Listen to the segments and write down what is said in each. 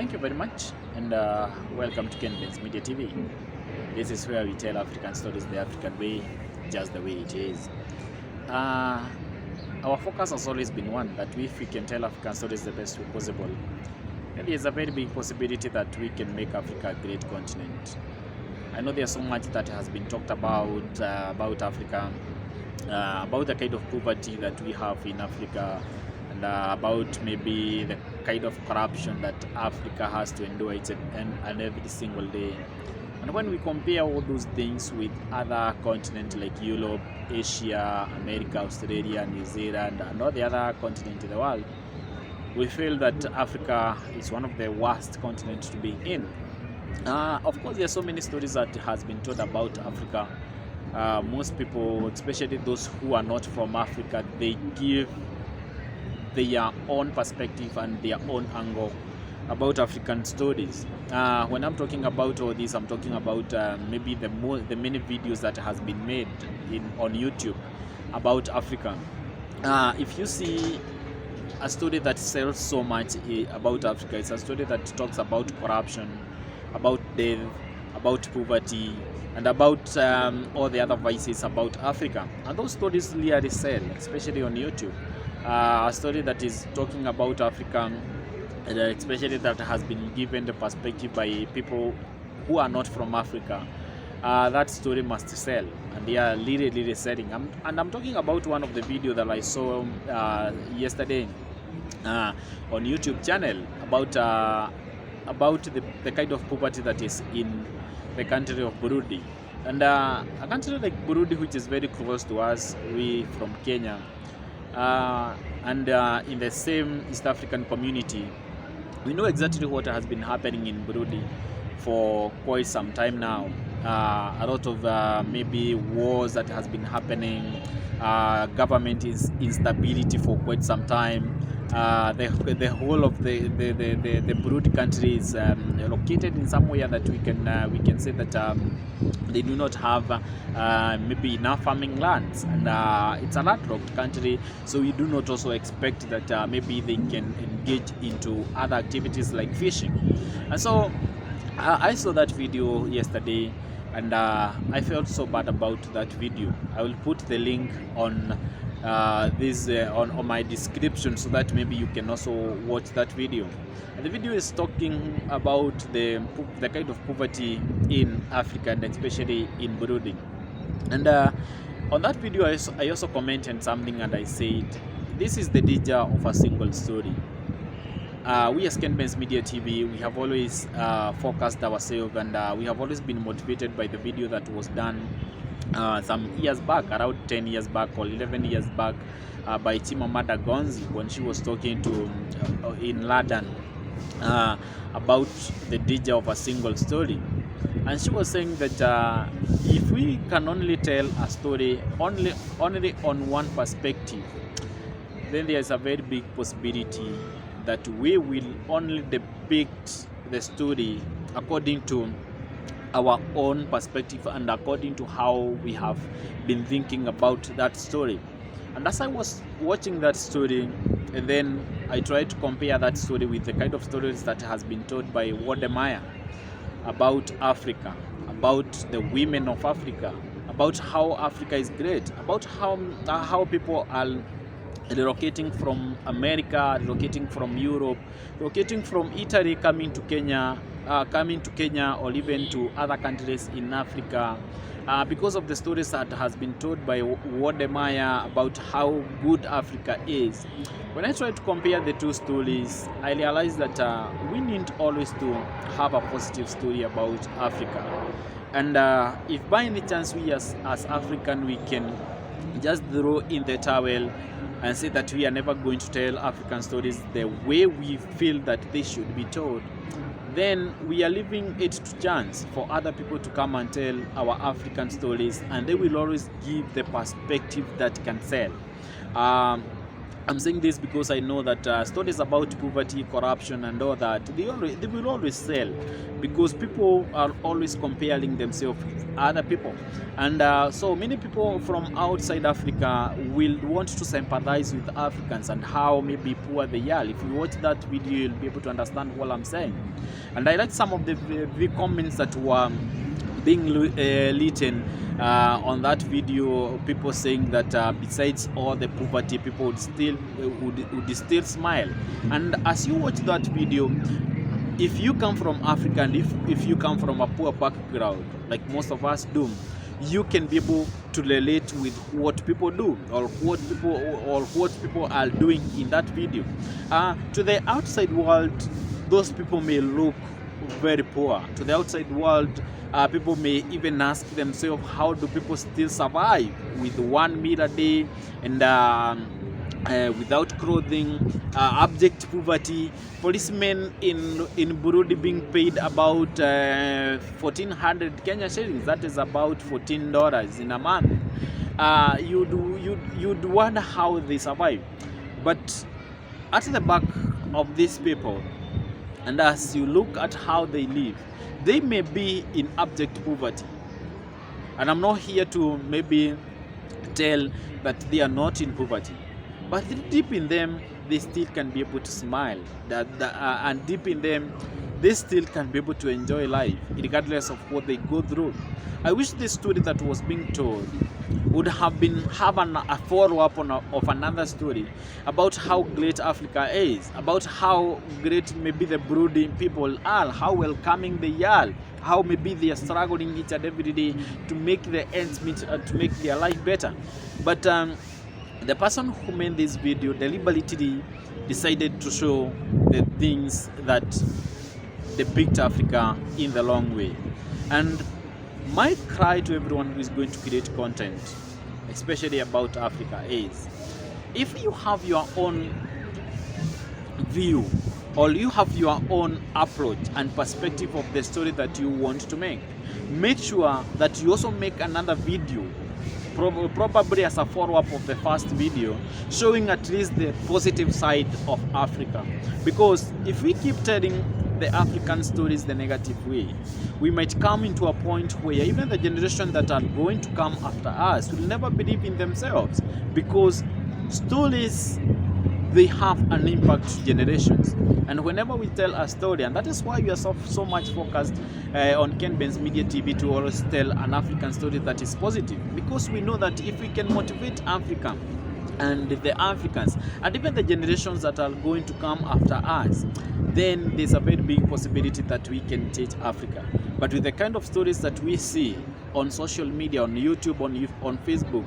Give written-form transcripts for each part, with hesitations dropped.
Thank you very much, and welcome to Kenben's Media TV. This is where we tell African stories the African way, just the way it is. Uh, our focus has always been one that if we can tell African stories the best way possible, then there's a very big possibility that we can make Africa a great continent. I know there's so much that has been talked about Africa, about the kind of poverty that we have in Africa, and about maybe the kind of corruption that Africa has to endure and every single day. And when we compare all those things with other continents like Europe, Asia, America, Australia, New Zealand, and all the other continents in the world, we feel that Africa is one of the worst continents to be in. Of course, there are so many stories that has been told about Africa. Most people, especially those who are not from Africa, they give their own perspective and their own angle about African stories. When I'm talking about all this, I'm talking about maybe the many videos that has been made on YouTube about Africa. If you see a story that sells so much about Africa, it's a story that talks about corruption, about death, about poverty, and about all the other vices about Africa. And those stories really sell, especially on YouTube. A story that is talking about Africa, especially that has been given the perspective by people who are not from Africa, that story must sell, and they are really selling. I'm talking about one of the video that I saw yesterday on YouTube channel about the kind of poverty that is in the country of Burundi. And a country like Burundi, which is very close to us, we from Kenya, and in the same East African community, we know exactly what has been happening in Burundi for quite some time now. A lot of maybe wars that has been happening, government is instability for quite some time. The whole of the Burundi country is located in somewhere that we can say that they do not have maybe enough farming lands, and it's a landlocked country, so we do not also expect that maybe they can engage into other activities like fishing. And so I saw that video yesterday, and I felt so bad about that video. I will put the link on on my description so that maybe you can also watch that video. And the video is talking about the kind of poverty in Africa, and especially in Burundi. And on that video I also commented something, and I said this is the danger of a single story. We as Kenben's Media TV, we have always focused ourselves, and we have always been motivated by the video that was done some years back, around 10 years back or 11 years back, by Chimamanda Ngozi, when she was talking to in London about the danger of a single story. And she was saying that if we can only tell a story only on one perspective, then there is a very big possibility that we will only depict the story according to our own perspective and according to how we have been thinking about that story. And as I was watching that story, and then I tried to compare that story with the kind of stories that has been told by Wodemaya about Africa, about the women of Africa, about how Africa is great, about how people are relocating from America, relocating from Europe, relocating from Italy, coming to Kenya, or even to other countries in Africa, because of the stories that has been told by Wodemaya about how good Africa is. When I try to compare the two stories, I realized that we need always to have a positive story about Africa. And if by any chance we as African, we can just throw in the towel and say that we are never going to tell African stories the way we feel that they should be told, then we are leaving it to chance for other people to come and tell our African stories, and they will always give the perspective that can sell. I'm saying this because I know that stories about poverty, corruption, and all that, they will always sell, because people are always comparing themselves with other people, and so many people from outside Africa will want to sympathize with Africans and how maybe poor they are. If you watch that video, you'll be able to understand what I'm saying. And I like some of the comments that were being written on that video, people saying that besides all the poverty, people would still smile. And as you watch that video, if you come from Africa, and if you come from a poor background like most of us do, you can be able to relate with what people do, or what people are doing in that video. To the outside world, those people may look very poor. To the outside world, people may even ask themselves, how do people still survive with 1 meal a day, and without clothing, abject poverty, policemen in Burundi being paid about 1,400 Kenya shillings, that is about $14 in a month. You'd wonder how they survive. But at the back of these people, and as you look at how they live, they may be in abject poverty. And I'm not here to maybe tell that they are not in poverty, but deep in them, they still can be able to smile. And deep in them, they still can be able to enjoy life, regardless of what they go through. I wish this story that was being told would have a follow-up of another story about how great Africa is, about how great maybe the Burundi people are, how welcoming they are, how maybe they are struggling each and every day to make the ends meet, to make their life better. But the person who made this video deliberately decided to show the things that depict Africa in the wrong way. And my cry to everyone who is going to create content, especially about Africa, is if you have your own view, or you have your own approach and perspective of the story that you want to make sure that you also make another video, probably as a follow-up of the first video, showing at least the positive side of Africa. Because if we keep telling the African stories the negative way, we might come into a point where even the generation that are going to come after us will never believe in themselves, because stories, they have an impact to generations. And whenever we tell a story, and that is why we are so much focused on Ken Benz Media TV, to always tell an African story that is positive, because we know that if we can motivate Africa and the Africans, and even the generations that are going to come after us, then there's a very big possibility that we can change Africa. But with the kind of stories that we see on social media, on YouTube, on Facebook,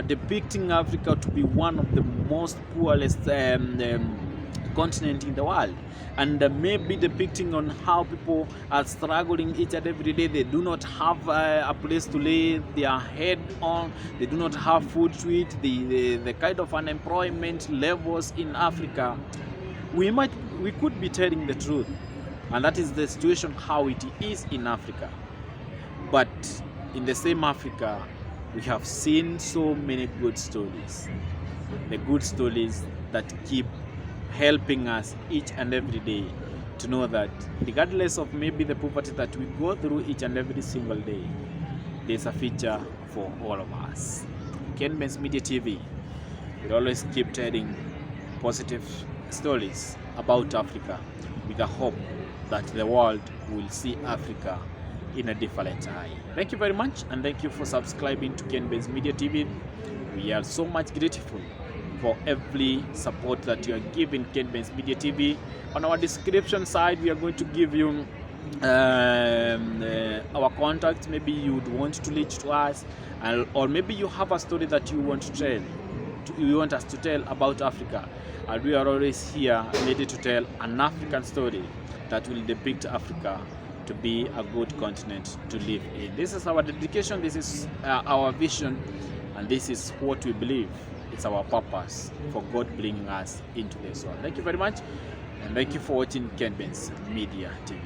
depicting Africa to be one of the most poorest continent in the world, and maybe depicting on how people are struggling each and every day. They do not have a place to lay their head on, they do not have food to eat, the kind of unemployment levels in Africa, we could be telling the truth, and that is the situation how it is in Africa. But in the same Africa, we have seen so many good stories, the good stories that keep helping us each and every day to know that regardless of maybe the poverty that we go through each and every single day, there's a future for all of us. Ken Benz Media TV will always keep telling positive stories about Africa, with the hope that the world will see Africa in a different eye. Thank you very much, and thank you for subscribing to Ken Benz Media TV. We are so much grateful for every support that you are giving Ken Benz Media TV. On our description side, we are going to give you our contact. Maybe you would want to reach to us, or maybe you have a story that you want to tell, you want us to tell about Africa, and we are always here ready to tell an African story that will depict Africa to be a good continent to live in. This is our dedication, this is our vision, and this is what we believe. It's our purpose for God bringing us into this world. Thank you very much, and thank you for watching Ken Benz Media TV.